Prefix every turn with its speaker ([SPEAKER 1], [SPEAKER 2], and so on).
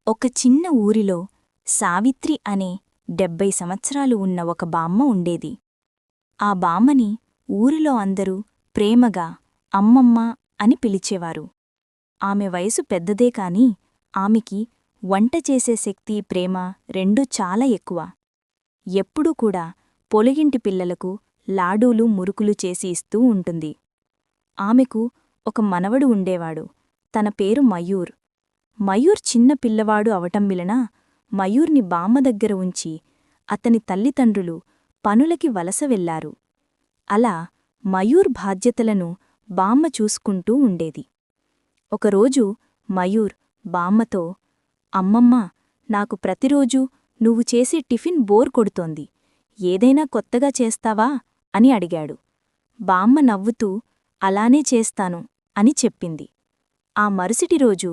[SPEAKER 1] ఒక చిన్న ఊరిలో సావిత్రి అనే 70 సంవత్సరాలు ఉన్న ఒక బామ్మ ఉండేది. ఆ బామ్మని ఊరిలో అందరూ ప్రేమగా అమ్మమ్మ అని పిలిచేవారు. ఆమె వయసు పెద్దదే కాని ఆమెకి వంట చేసే శక్తి, ప్రేమ రెండూ చాలా ఎక్కువ. ఎప్పుడూ కూడా పొలిగింటి పిల్లలకు లాడూలు, మురుకులు చేసి ఇస్తూ ఉంటుంది. ఆమెకు ఒక మనవడు ఉండేవాడు. తన పేరు మయూర్. మయూర్ చిన్న పిల్లవాడు అవటంవలన మయూర్ని బామ్మ దగ్గర ఉంచి అతని తల్లిదండ్రులు పనులకి వలస వెళ్లారు. అలా మయూర్ బాధ్యతలను బామ్మ చూసుకుంటూ ఉండేది. ఒకరోజు మయూర్ బామ్మతో, అమ్మమ్మా, నాకు ప్రతిరోజూ నువ్వు చేసే టిఫిన్ బోర్ కొడుతోంది. ఏదైనా కొత్తగా చేస్తావా అని అడిగాడు. బామ్మ నవ్వుతూ అలానే చేస్తాను అని చెప్పింది. ఆ మరుసటి రోజు